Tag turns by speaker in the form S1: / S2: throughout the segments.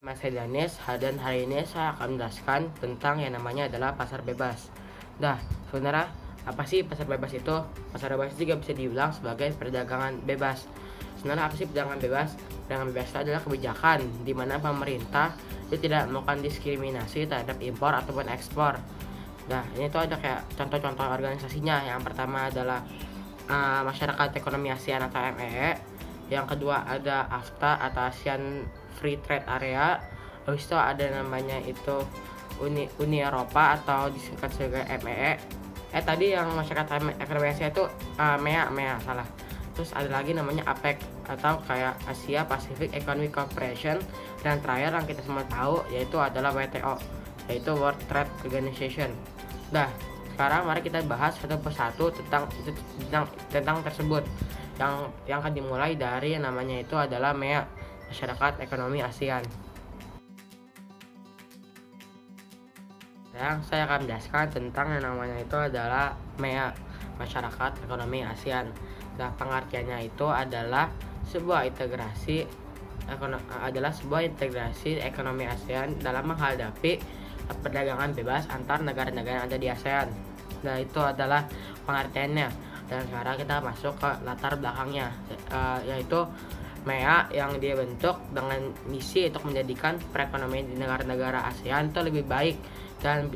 S1: Mas Danis, dan hari ini saya akan menjelaskan tentang yang namanya adalah pasar bebas. Nah, sebenarnya apa sih pasar bebas itu? Pasar bebas juga bisa dibilang sebagai perdagangan bebas. Sebenarnya apa sih perdagangan bebas? Perdagangan bebas itu adalah kebijakan di mana pemerintah itu tidak melakukan diskriminasi terhadap impor ataupun ekspor. Nah, ini tuh ada kayak contoh-contoh organisasinya. Yang pertama adalah Masyarakat Ekonomi ASEAN atau MEE. Yang kedua ada AFTA atau ASEAN Free Trade Area. Habis itu ada namanya itu Uni Eropa atau disingkat sebagai MEE. Tadi yang Masyarakat Ekonomi Asia itu MEA salah. Terus ada lagi namanya APEC atau kayak Asia Pacific Economic Cooperation, dan terakhir yang kita semua tahu yaitu adalah WTO, yaitu World Trade Organization. Nah, sekarang mari kita bahas satu persatu tentang tersebut. Yang akan dimulai dari yang namanya itu adalah MEA, Masyarakat Ekonomi ASEAN. Yang saya akan menjelaskan tentang yang namanya itu adalah MEA, Masyarakat Ekonomi ASEAN. Nah, pengertiannya itu adalah sebuah integrasi ekonomi ASEAN dalam menghadapi perdagangan bebas antar negara-negara yang ada di ASEAN. Nah, itu adalah pengertiannya. Dan sekarang kita masuk ke latar belakangnya, yaitu MEA yang dia bentuk dengan misi untuk menjadikan perekonomian di negara-negara ASEAN itu lebih baik dan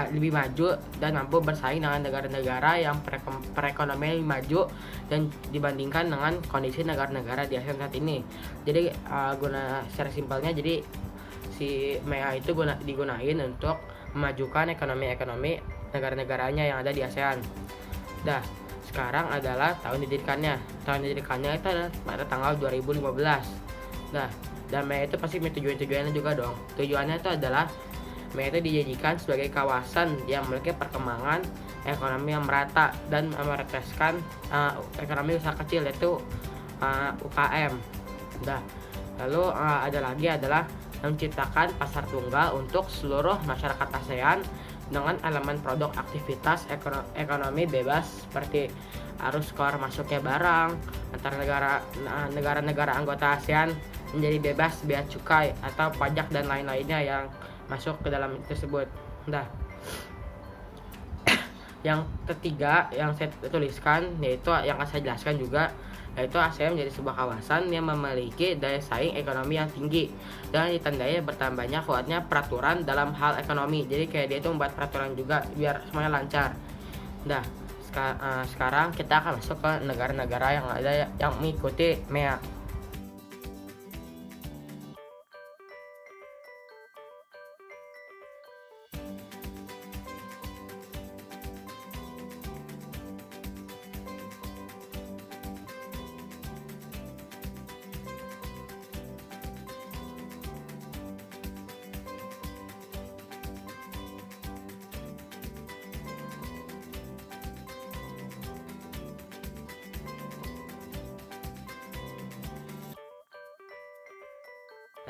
S1: lebih maju dan mampu bersaing dengan negara-negara yang perekonomian lebih maju dan dibandingkan dengan kondisi negara-negara di ASEAN saat ini. Jadi guna secara simpelnya, jadi si MEA itu digunain untuk memajukan ekonomi negara-negaranya yang ada di ASEAN. Nah, sekarang adalah tahun didirikannya. Tahun didirikannya itu adalah pada tanggal 2015. Nah, dan MEA itu pasti punya tujuannya juga dong. Tujuannya itu adalah MEA itu dijadikan sebagai kawasan yang memiliki perkembangan ekonomi yang merata dan merepresentasikan ekonomi usaha kecil, yaitu UKM. Nah, lalu ada lagi adalah menciptakan pasar tunggal untuk seluruh masyarakat ASEAN dengan elemen produk aktivitas ekonomi bebas seperti arus keluar masuknya barang antar negara anggota ASEAN menjadi bebas bea cukai atau pajak dan lain-lainnya yang masuk ke dalam tersebut. Nah, yang ketiga yang saya tuliskan, yaitu yang akan saya jelaskan juga, yaitu ASEAN menjadi sebuah kawasan yang memiliki daya saing ekonomi yang tinggi dan ditandai bertambahnya kuatnya peraturan dalam hal ekonomi. Jadi kayak dia itu membuat peraturan juga biar semuanya lancar. Nah, sekarang kita akan masuk ke negara-negara yang ada yang mengikuti MEA.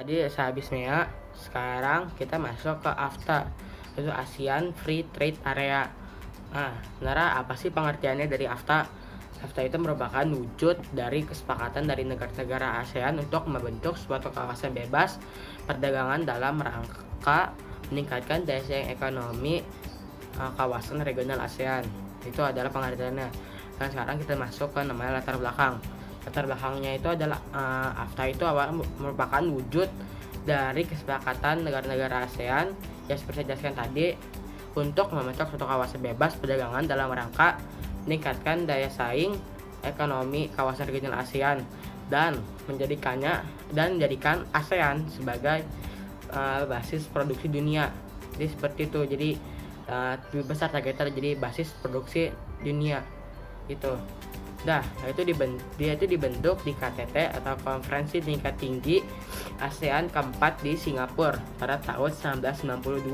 S1: Tadi sehabis MEA, sekarang kita masuk ke AFTA, itu ASEAN Free Trade Area. Nah, sebenarnya apa sih pengertiannya dari AFTA? AFTA itu merupakan wujud dari kesepakatan dari negara-negara ASEAN untuk membentuk suatu kawasan bebas perdagangan dalam rangka meningkatkan daya saing ekonomi kawasan regional ASEAN. Itu adalah pengertiannya. Dan sekarang kita masuk ke namanya latar belakang. Latar belakangnya itu adalah AFTA itu merupakan wujud dari kesepakatan negara-negara ASEAN yang seperti saya jelaskan tadi untuk membentuk suatu kawasan bebas perdagangan dalam rangka meningkatkan daya saing ekonomi kawasan regional ASEAN dan menjadikan ASEAN sebagai basis produksi dunia. Jadi seperti itu. Jadi lebih besar targetnya, jadi basis produksi dunia itu. Nah, dia itu dibentuk di KTT atau Konferensi Tingkat Tinggi ASEAN keempat di Singapura pada tahun 1992.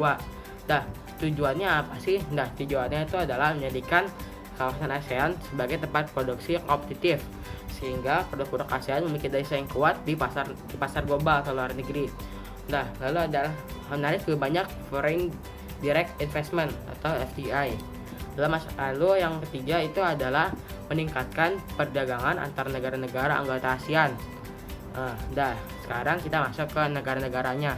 S1: Nah, tujuannya apa sih? Nah, tujuannya itu adalah menjadikan kawasan ASEAN sebagai tempat produksi yang kompetitif sehingga produk-produk ASEAN memiliki daya saing kuat di pasar global atau luar negeri. Nah, lalu adalah menarik lebih banyak foreign direct investment atau FDI. Lalu yang ketiga itu adalah meningkatkan perdagangan antar negara-negara anggota ASEAN. Sekarang kita masuk ke negara-negaranya.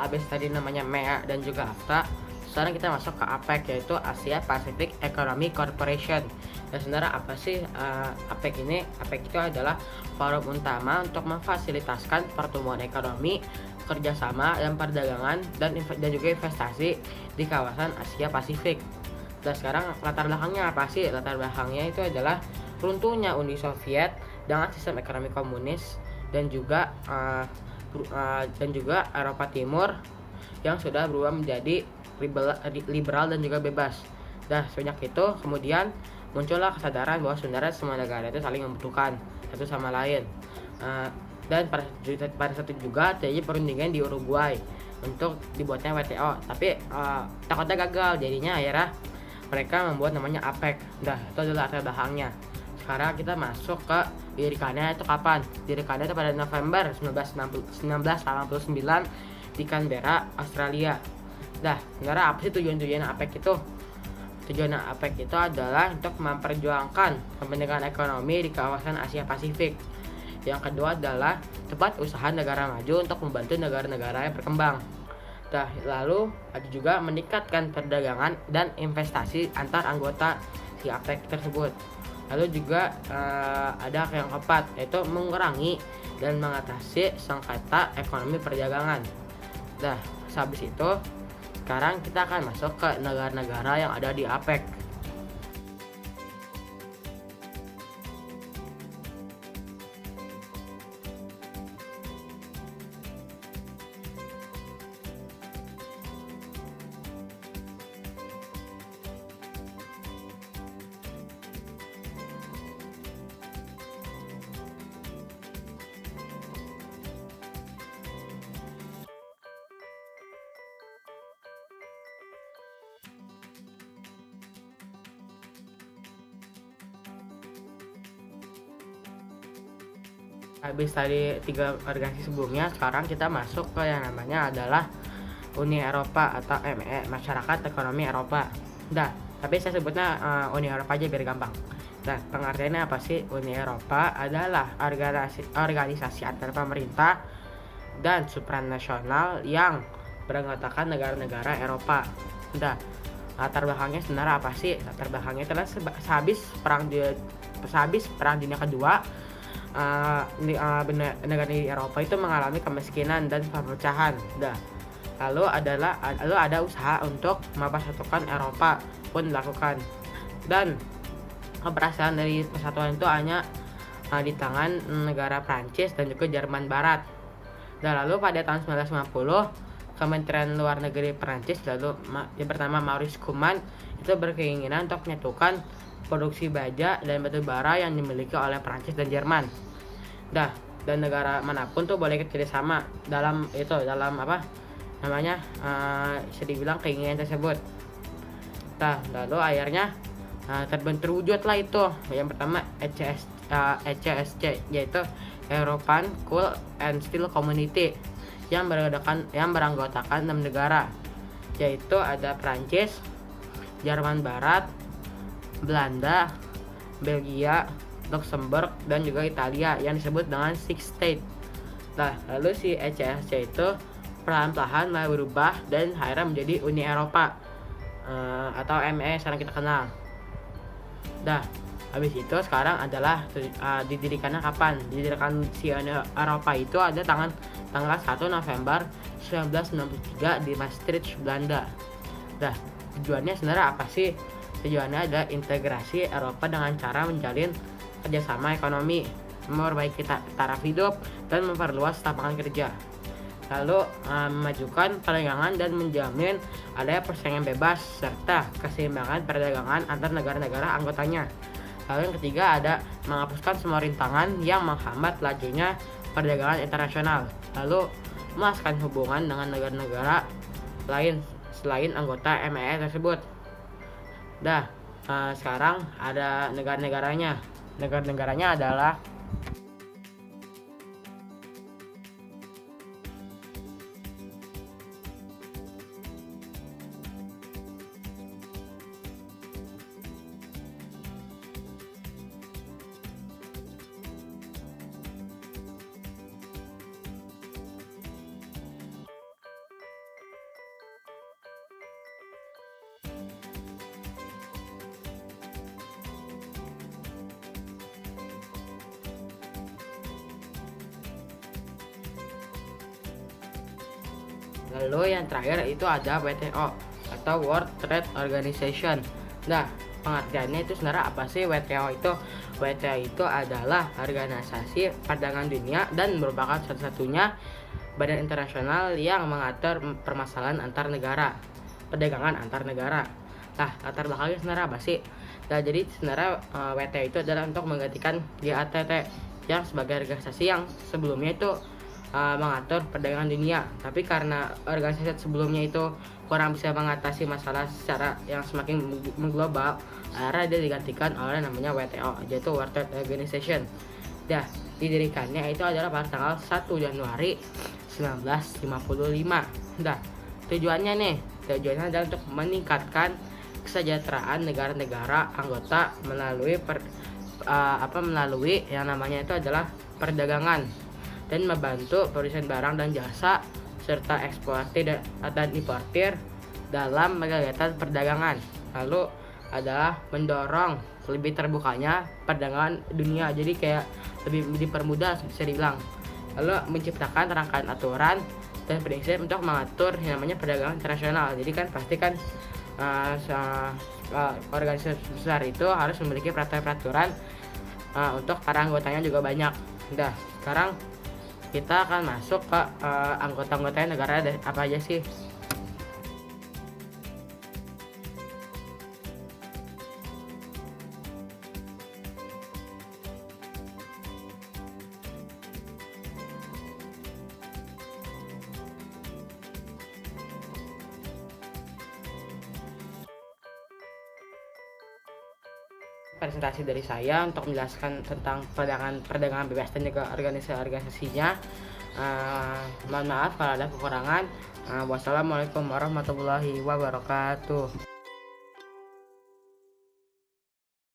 S1: Habis tadi namanya MEA dan juga AFTA, sekarang kita masuk ke APEC, yaitu Asia Pacific Economic Corporation. Dan sebenarnya apa sih APEC ini? APEC itu adalah forum utama untuk memfasilitasi pertumbuhan ekonomi, kerjasama dan perdagangan dan juga investasi di kawasan Asia Pasifik. Dan sekarang latar belakangnya apa sih? Latar belakangnya itu adalah runtuhnya Uni Soviet dengan sistem ekonomi komunis dan juga Eropa Timur yang sudah berubah menjadi liberal dan juga bebas. Sejak itu kemudian muncullah kesadaran bahwa sebenarnya semua negara itu saling membutuhkan satu sama lain. Dan pada saat itu juga terjadi perundingan di Uruguay untuk dibuatnya WTO, tapi takutnya gagal, jadinya akhirnya mereka membuat namanya APEC. Itu adalah latar belakangnya. Sekarang kita masuk ke didirikannya itu kapan? Didirikannya itu pada November 1989 di Canberra, Australia. Sebenarnya apa sih tujuan APEC itu? Tujuan APEC itu adalah untuk memperjuangkan kepentingan ekonomi di kawasan Asia Pasifik. Yang kedua adalah tempat usaha negara maju untuk membantu negara-negara yang berkembang. Lalu ada juga meningkatkan perdagangan dan investasi antar anggota si APEC tersebut. Lalu juga ada yang keempat, yaitu mengurangi dan mengatasi sengketa ekonomi perdagangan. Habis itu sekarang kita akan masuk ke negara-negara yang ada di APEC. Habis tadi 3 organisasi sebelumnya, sekarang kita masuk ke yang namanya adalah Uni Eropa atau ME, Masyarakat Ekonomi Eropa. Tapi saya sebutnya Uni Eropa aja biar gampang. Pengertiannya apa sih? Uni Eropa adalah organisasi antar pemerintah dan supranasional yang beranggotakan negara-negara Eropa. Latar belakangnya sebenarnya apa sih? Latar belakangnya adalah sehabis Perang Dunia Kedua, negara di Eropa itu mengalami kemiskinan dan perpecahan. Lalu ada usaha untuk mempersatukan Eropa pun dilakukan, dan keberhasilan dari persatuan itu hanya di tangan negara Prancis dan juga Jerman Barat. Lalu pada tahun 1950 Kementerian Luar Negeri Prancis, yang pertama Maurice Schumann, itu berkeinginan untuk menyatukan produksi baja dan batu bara yang dimiliki oleh Prancis dan Jerman. Dan negara manapun tuh boleh kerjasama dalam bisa dibilang keinginan tersebut. Lalu akhirnya terwujudlah itu yang pertama ECSC, yaitu European Coal and Steel Community, yang beranggotakan 6 negara, yaitu ada Prancis, Jerman Barat, Belanda, Belgia, Luxembourg, dan juga Italia, yang disebut dengan Six State. Lalu si ECSC itu perlahan-lahan berubah dan akhirnya menjadi Uni Eropa atau ME sekarang kita kenal. Habis itu sekarang adalah didirikannya kapan? Didirikan si Uni Eropa itu ada tanggal 1 November 1993 di Maastricht, Belanda. Tujuannya sebenarnya apa sih? Tujuannya adalah integrasi Eropa dengan cara menjalin kerjasama ekonomi, memperbaiki taraf hidup, dan memperluas lapangan kerja. lalu memajukan perdagangan dan menjamin adanya persaingan bebas serta keseimbangan perdagangan antar negara-negara anggotanya. Lalu yang ketiga ada menghapuskan semua rintangan yang menghambat lajunya perdagangan internasional, lalu meluaskan hubungan dengan negara-negara lain selain anggota MEE tersebut. Sekarang ada negara-negaranya. Negara-negaranya adalah Lalu yang terakhir itu ada WTO atau World Trade Organization. Nah, pengertiannya itu sebenarnya apa sih WTO itu? WTO itu adalah organisasi perdagangan dunia dan merupakan satu-satunya badan internasional yang mengatur permasalahan antar negara, perdagangan antar negara. Nah, latar belakangnya sebenarnya apa sih? Nah, jadi sebenarnya WTO itu adalah untuk menggantikan GATT yang sebagai organisasi yang sebelumnya itu mengatur perdagangan dunia, tapi karena organisasi sebelumnya itu kurang bisa mengatasi masalah secara yang semakin mengglobal, akhirnya dia digantikan oleh namanya WTO, yaitu World Trade Organization. Didirikannya itu adalah pada tanggal 1 Januari 1955. Tujuannya adalah untuk meningkatkan kesejahteraan negara-negara anggota melalui yang namanya itu adalah perdagangan, dan membantu produsen barang dan jasa serta eksportir dan importir dalam kegiatan perdagangan. Lalu adalah mendorong lebih terbukanya perdagangan dunia, jadi kayak lebih dipermudah bisa dibilang. Lalu menciptakan rangkaian aturan dan prinsip untuk mengatur yang namanya perdagangan internasional. Jadi kan pasti kan organisasi besar itu harus memiliki peraturan untuk para anggotanya juga banyak. Sekarang kita akan masuk ke anggota-anggotanya negara apa aja sih. Presentasi dari saya untuk menjelaskan tentang perdagangan bebas dan juga organisasinya. Mohon maaf kalau ada kekurangan. Wassalamualaikum warahmatullahi wabarakatuh.